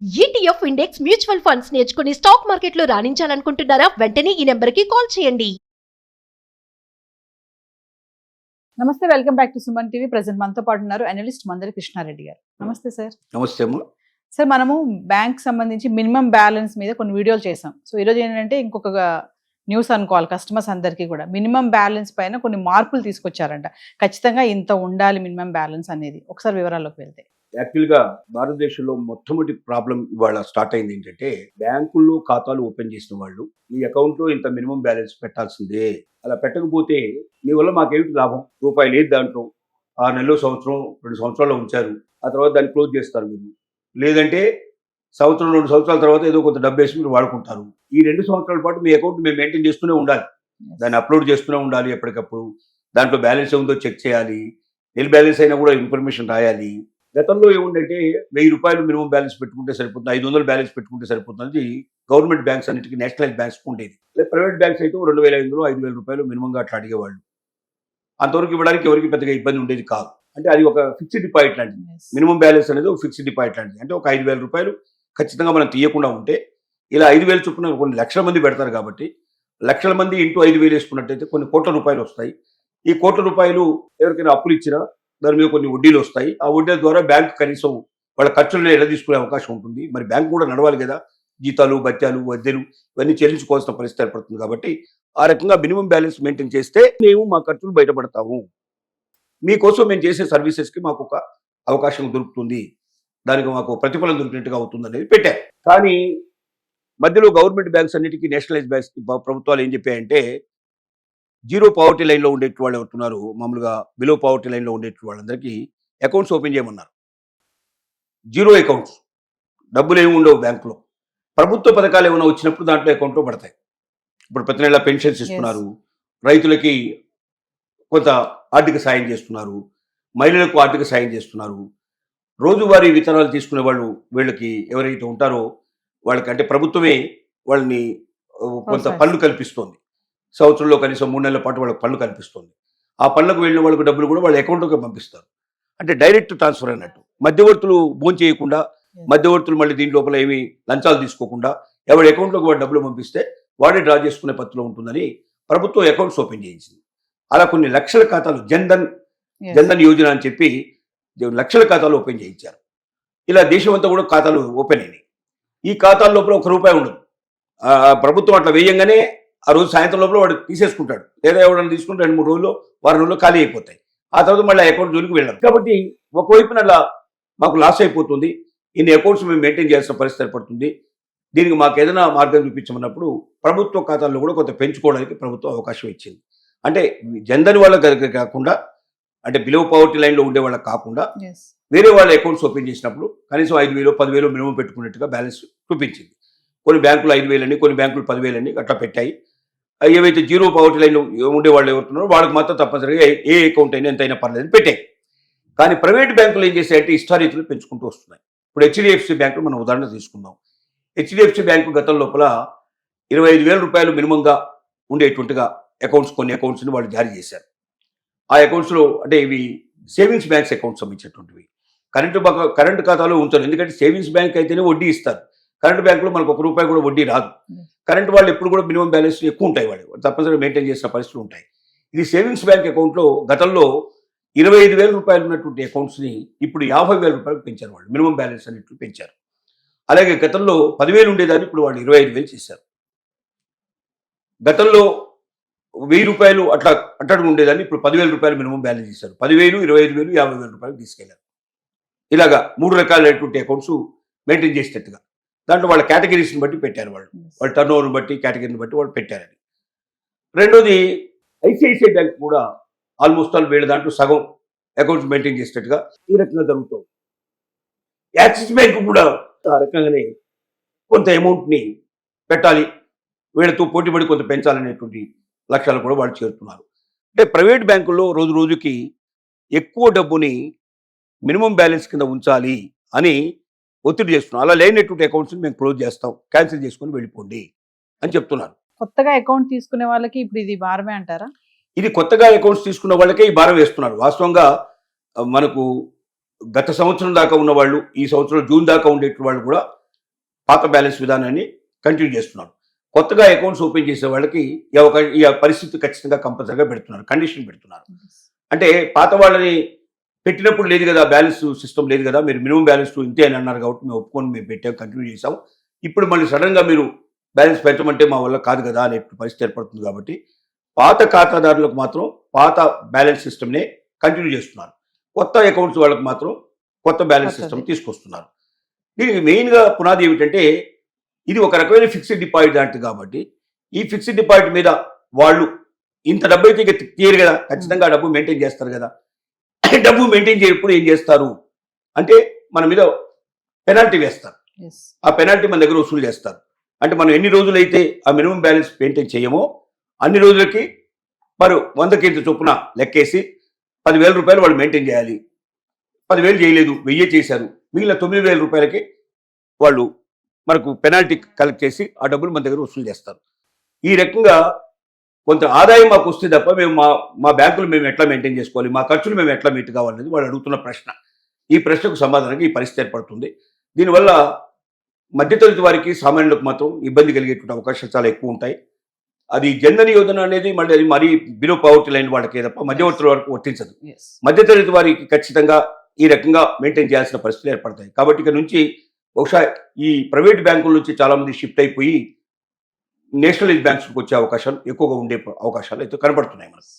ETF index mutual funds నేర్చుకుని stock మార్కెట్లో రాణించాలనుకుంటున్నారా? వెంటనే ఈ నెంబర్కి కాల్ చేయండి. నమస్తే, welcome back to Suman TV. Present మనతో పాటు ఉన్నారు అనలిస్ట్ మందరి కృష్ణారెడ్డి గారు. నమస్తే సార్. నమస్తే అమ్మ. సార్, మనము బ్యాంక్ సంబంధించి మినిమం బ్యాలెన్స్ మీద కొన్ని వీడియోలు చేసాం. సో ఈరోజు ఏంటంటే ఇంకొక న్యూస్ అనుకోవాలి కస్టమర్స్ అందరికీ కూడా. మినిమం బ్యాలెన్స్ పైన కొన్ని మార్పులు తీసుకొచ్చారంట. ఖచ్చితంగా ఇంత ఉండాలి మినిమం బ్యాలెన్స్ అనేది. ఒకసారి వివరాల్లోకి వెళ్తే, యాక్చువల్గా భారతదేశంలో మొట్టమొదటి ప్రాబ్లం ఇవాళ స్టార్ట్ అయింది ఏంటంటే, బ్యాంకుల్లో ఖాతాలు ఓపెన్ చేసిన వాళ్ళు మీ అకౌంట్లో ఇంత మినిమం బ్యాలెన్స్ పెట్టాల్సిందే, అలా పెట్టకపోతే మీ వల్ల మాకేమిటి లాభం, రూపాయి లేదు దాంట్లో, 6 నెలలు, సంవత్సరం, 2 సంవత్సరాలు ఉంచారు, ఆ తర్వాత దాన్ని క్లోజ్ చేస్తారు మీరు. లేదంటే సంవత్సరం 2 సంవత్సరాల తర్వాత ఏదో కొంత డబ్బు వేసి మీరు వాడుకుంటారు. ఈ 2 సంవత్సరాల పాటు మీ అకౌంట్ మేము మెయింటైన్ చేస్తూనే ఉండాలి, దాన్ని అప్లోడ్ చేస్తూనే ఉండాలి ఎప్పటికప్పుడు. దాంట్లో బ్యాలెన్స్ ఏముందో చెక్ చేయాలి, నెల బ్యాలెన్స్ అయినా కూడా ఇన్ఫర్మేషన్ రాయాలి. గతంలో ఏముందంటే 1000 రూపాయలు మినిమం బ్యాలెన్స్ పెట్టుకుంటే సరిపోతుంది, 500 బ్యాలెన్స్ పెట్టుకుంటే సరిపోతుంది. గవర్నమెంట్ బ్యాంక్స్ అన్నిటికీ, నేషనలైజ్ బ్యాంక్స్ ఉండేది. ప్రైవేట్ బ్యాంక్స్ అయితే 2500, 5000 రూపాయలు మినిమంగా అట్లా అడిగేవాళ్ళు. అంతవరకు ఇవ్వడానికి ఎవరికి పెద్దగా ఇబ్బంది ఉండేది కాదు. అంటే అది ఒక ఫిక్స్డ్ డిపాజిట్ లాంటిది. మినిమం బ్యాలెన్స్ అనేది ఒక ఫిక్స్డ్ డిపాజిట్ లాంటిది. అంటే ఒక 5000 రూపాయలు ఖచ్చితంగా మనం తీయకుండా ఉంటే, ఇలా 5000 చొప్పున కొన్ని లక్షల మంది పెడతారు కాబట్టి, లక్షల మంది ఇంటూ 5000 వేసుకున్నట్టయితే కొన్ని కోట్ల రూపాయలు వస్తాయి. ఈ కోట్ల రూపాయలు ఎవరికైనా అప్పులు ఇచ్చినా దాని మీద కొన్ని వడ్డీలు వస్తాయి. ఆ వడ్డీల ద్వారా బ్యాంకు కనీసం వాళ్ళ ఖర్చులను ఎలా తీసుకునే అవకాశం ఉంటుంది. మరి బ్యాంకు కూడా నడవాలి కదా, జీతాలు, బత్యాలు, వద్దెలు ఇవన్నీ చెల్లించుకోవాల్సిన పరిస్థితి ఏర్పడుతుంది. కాబట్టి ఆ రకంగా మినిమం బ్యాలెన్స్ మెయింటైన్ చేస్తే మేము మా ఖర్చులు బయటపడతాము, మీకోసం మేము చేసే సర్వీసెస్కి మాకు ఒక అవకాశం దొరుకుతుంది, దానికి మాకు ప్రతిఫలం దొరికినట్టుగా అవుతుంది అనేది పెట్టారు. కానీ మధ్యలో గవర్నమెంట్ బ్యాంక్స్ అన్నిటికీ, నేషనలైజ్ బ్యాంక్స్కి ప్రభుత్వాలు ఏం చెప్పాయంటే, జీరో పావర్టీ లైన్లో ఉండే వాళ్ళు ఎవరున్నారు, మామూలుగా బిలో పావర్టీ లైన్లో ఉండే వాళ్ళందరికీ అకౌంట్స్ ఓపెన్ చేయమన్నారు. జీరో అకౌంట్స్, డబ్బులు ఏమి ఉండవు బ్యాంకులో. ప్రభుత్వ పథకాలు ఏమైనా వచ్చినప్పుడు దాంట్లో అకౌంట్లో పడతాయి. ఇప్పుడు ప్రతి నెల పెన్షన్స్ ఇస్తున్నారు, రైతులకి కొంత ఆర్థిక సాయం చేస్తున్నారు, మహిళలకు ఆర్థిక సాయం చేస్తున్నారు, రోజువారీ విత్తనాలు తీసుకునే వాళ్ళు వీళ్ళకి ఎవరైతే ఉంటారో వాళ్ళకి, అంటే ప్రభుత్వమే వాళ్ళని కొంత పన్ను కల్పిస్తోంది. సంవత్సరంలో కనీసం 3 నెలల పాటు వాళ్ళకి పన్ను కల్పిస్తుంది. ఆ పన్నులకు వెళ్ళిన వాళ్ళకి డబ్బులు కూడా వాళ్ళ అకౌంట్లోకి పంపిస్తారు. అంటే డైరెక్ట్ ట్రాన్స్ఫర్ అన్నట్టు. మధ్యవర్తులు భోజనం చేయకుండా, మధ్యవర్తులు మళ్ళీ దీని లోపల ఏమి లంచాలు తీసుకోకుండా ఎవరి అకౌంట్లోకి వాడు డబ్బులు పంపిస్తే వాడే డ్రా చేసుకునే పద్ధతిలో ఉంటుందని ప్రభుత్వం అకౌంట్స్ ఓపెన్ చేయించింది. అలా కొన్ని లక్షల ఖాతాలు, జన్ధన్ యోజన అని చెప్పి లక్షల ఖాతాలు ఓపెన్ చేయించారు. ఇలా దేశం అంతా కూడా ఖాతాలు ఓపెన్ అయినాయి. ఈ ఖాతాల లోపల ₹1 ఉండదు. ప్రభుత్వం అట్లా వేయంగానే ఆ రోజు సాయంత్రం లోపల వాడు తీసేసుకుంటాడు, లేదా ఎవరైనా తీసుకుంటే 2-3 రోజుల్లో, వారం రోజుల్లో ఖాళీ అయిపోతాయి. ఆ తర్వాత మళ్ళీ అకౌంట్ జోలికి వెళ్ళాం. కాబట్టి ఒకవైపున అలా మాకు లాస్ అయిపోతుంది, ఇన్ని అకౌంట్స్ మేము మెయింటైన్ చేయాల్సిన పరిస్థితి ఏర్పడుతుంది. దీనికి మాకు ఏదైనా మార్గం చూపించమన్నప్పుడు ప్రభుత్వ ఖాతాల్లో కూడా కొంత పెంచుకోవడానికి ప్రభుత్వం అవకాశం ఇచ్చింది. అంటే జన్ధన్ వాళ్ళ దగ్గర కాకుండా, అంటే బిలో పవర్టీ లైన్లో ఉండే వాళ్ళకి కాకుండా వేరే వాళ్ళ అకౌంట్స్ ఓపెన్ చేసినప్పుడు కనీసం 5000, 10,000 మినిమం పెట్టుకున్నట్టుగా బ్యాలెన్స్ చూపించింది. కొన్ని బ్యాంకులు 5,000 అని, కొన్ని బ్యాంకులు 10,000 అని అట్లా పెట్టాయి. ఏవైతే జీరో పవర్టీ లైన్లో ఉండేవాళ్ళు ఎవరుతున్నారో వాళ్ళకి మాత్రం తప్పనిసరిగా ఏ అకౌంట్ అయినా ఎంతైనా పర్లేదు పెట్టాయి. కానీ ప్రైవేట్ బ్యాంకులు ఏం చేశాయంటే ఇష్టారీతులు పెంచుకుంటూ వస్తున్నాయి. ఇప్పుడు హెచ్డిఎఫ్సి బ్యాంకు మనం ఉదాహరణ తీసుకుందాం. హెచ్డిఎఫ్సి బ్యాంకు గతం లోపల 25,000 రూపాయలు మినిమంగా ఉండేటువంటిగా అకౌంట్స్, కొన్ని అకౌంట్స్ని వాళ్ళు జారీ చేశారు. ఆ అకౌంట్స్లో, అంటే ఇవి సేవింగ్స్ బ్యాంక్స్ అకౌంట్స్ సంబంధించినటువంటివి, కరెంటు ఖాతాలో ఉంచారు. ఎందుకంటే సేవింగ్స్ బ్యాంక్ అయితేనే వడ్డీ ఇస్తారు, కరెంట్ బ్యాంకులో మనకు ₹1 కూడా వడ్డీ రాదు. కరెంట్ వాళ్ళు ఎప్పుడు కూడా మినిమం బ్యాలెన్స్ ఎక్కువ ఉంటాయి, వాళ్ళు తప్పనిసరిగా మెయింటైన్ చేసిన పరిస్థితులు ఉంటాయి. ఇది సేవింగ్స్ బ్యాంక్ అకౌంట్లో గతంలో 25,000 రూపాయలు ఉన్నటువంటి అకౌంట్స్ని ఇప్పుడు 50,000 రూపాయలకు పెంచారు. వాళ్ళు మినిమం బ్యాలెన్స్ అన్నిట్లు పెంచారు. అలాగే గతంలో 10,000 ఉండేదాన్ని ఇప్పుడు వాళ్ళు 25,000 చేశారు. గతంలో 1,000 రూపాయలు అట్టడుగు ఉండేదాన్ని ఇప్పుడు 10,000 రూపాయలు మినిమం బ్యాలెన్స్ చేశారు. 10,000, 25,000, 50,000 రూపాయలు తీసుకెళ్లారు. ఇలాగా 3 రకాలైనటువంటి అకౌంట్స్ మెయింటైన్ చేసేటట్టుగా దాంట్లో వాళ్ళ కేటగిరీస్ని బట్టి పెట్టారు. వాళ్ళ టర్న్ ఓవర్ని బట్టి, కేటగిరీని బట్టి వాళ్ళు పెట్టారని. రెండోది, ఐసిఐసిఐ బ్యాంక్ కూడా ఆల్మోస్ట్ ఆల్ వీళ్ళ దాంట్లో సగం అకౌంట్స్ మెయింటైన్ చేసేటట్టుగా ఈ రకంగా జరుగుతుంది. యాక్సిస్ బ్యాంక్ కూడా ఆ రకంగానే కొంత అమౌంట్ని పెట్టాలి, వీళ్ళతో పోటీపడి కొంత పెంచాలనేటువంటి లక్ష్యాలు కూడా వాళ్ళు చేరుతున్నారు. అంటే ప్రైవేట్ బ్యాంకుల్లో రోజు రోజుకి ఎక్కువ డబ్బుని మినిమం బ్యాలెన్స్ కింద ఉంచాలి అని ఒత్తిడి చేస్తున్నాం. అలా లేనటువంటి అకౌంట్స్ని మేము క్లోజ్ చేస్తాం, క్యాన్సిల్ చేసుకుని వెళ్ళిపోండి అని చెప్తున్నారు. కొత్తగా అకౌంట్ తీసుకునే వాళ్ళకి ఇప్పుడు ఇది భారమే అంటారా? ఇది కొత్తగా అకౌంట్స్ తీసుకున్న వాళ్ళకే ఈ భారం వేస్తున్నారు. వాస్తవంగా మనకు గత సంవత్సరం దాకా ఉన్న వాళ్ళు, ఈ సంవత్సరం జూన్ దాకా ఉండేటువంటి వాళ్ళు కూడా పాత బ్యాలెన్స్ విధానాన్ని కంటిన్యూ చేస్తున్నారు. కొత్తగా అకౌంట్స్ ఓపెన్ చేసే వాళ్ళకి ఈ పరిస్థితి ఖచ్చితంగా కంపల్సరీగా పెడుతున్నారు, కండిషన్ పెడుతున్నారు. అంటే పాత వాళ్ళని పెట్టినప్పుడు లేదు కదా, బ్యాలెన్స్ సిస్టమ్ లేదు కదా, మీరు మినిమం బ్యాలెన్స్ ఇంతే అని అన్నారు కాబట్టి మేము ఒప్పుకొని మేము పెట్టాం, కంటిన్యూ చేసాం. ఇప్పుడు మళ్ళీ సడన్గా మీరు బ్యాలెన్స్ పెట్టమంటే మా వల్ల కాదు కదా అనే పరిస్థితి ఏర్పడుతుంది. కాబట్టి పాత ఖాతాదారులకు మాత్రం పాత బ్యాలెన్స్ సిస్టమ్నే కంటిన్యూ చేస్తున్నారు. కొత్త అకౌంట్స్ వాళ్ళకి మాత్రం కొత్త బ్యాలెన్స్ సిస్టమ్ తీసుకొస్తున్నారు. దీనికి మెయిన్గా పునాది ఏమిటంటే ఇది ఒక రకమైన ఫిక్స్డ్ డిపాజిట్ లాంటిది కాబట్టి ఈ ఫిక్స్డ్ డిపాజిట్ మీద వాళ్ళు ఇంత డబ్బు అయితే ఇక తీయరు కదా, ఖచ్చితంగా డబ్బు మెయింటైన్ చేస్తారు కదా. డబ్బు మెయింటైన్ చేయప్పుడు ఏం చేస్తారు అంటే మన మీద పెనాల్టీ వేస్తారు. ఆ పెనాల్టీ మన దగ్గర వసూలు చేస్తారు. అంటే మనం ఎన్ని రోజులైతే ఆ మినిమం బ్యాలెన్స్ మెయింటైన్ చేయమో అన్ని రోజులకి మరి 100కి ఇంత చొప్పున లెక్కేసి 10,000 రూపాయలు వాళ్ళు మెయింటైన్ చేయాలి. 10,000 చేయలేదు, 1000 చేశారు, మిగిలిన 9,000 రూపాయలకి వాళ్ళు మనకు పెనాల్టీ కలెక్ట్ చేసి ఆ డబ్బులు మన దగ్గర వసూలు చేస్తారు. ఈ రకంగా కొంత ఆదాయం మాకు వస్తే తప్ప మేము మా బ్యాంకులు మేము ఎట్లా మెయింటైన్ చేసుకోవాలి, మా ఖర్చులు మేము ఎట్లా మీట్ కావాలనేది వాళ్ళు అడుగుతున్న ప్రశ్న. ఈ ప్రశ్నకు సమాధానంగా ఈ పరిస్థితి ఏర్పడుతుంది. దీనివల్ల మధ్యతరగతి వారికి, సామాన్యులకు మాత్రం ఇబ్బంది కలిగేటువంటి అవకాశాలు చాలా ఎక్కువ ఉంటాయి. అది జన్ధన్ యోజన అనేది మళ్ళీ అది మరీ బిలో పవర్టీ లైన్ వాళ్ళకే తప్ప మధ్యవర్తుల వరకు వర్తించదు. మధ్యతరగతి వారికి ఖచ్చితంగా ఈ రకంగా మెయింటైన్ చేయాల్సిన పరిస్థితులు ఏర్పడతాయి. కాబట్టి ఇక్కడ నుంచి బహుశా ఈ ప్రైవేట్ బ్యాంకుల నుంచి చాలా మంది షిఫ్ట్ అయిపోయి నేషనలైజ్ బ్యాంక్స్కి వచ్చే అవకాశాలు ఎక్కువగా ఉండే అవకాశాలు అయితే కనబడుతున్నాయి మనకు.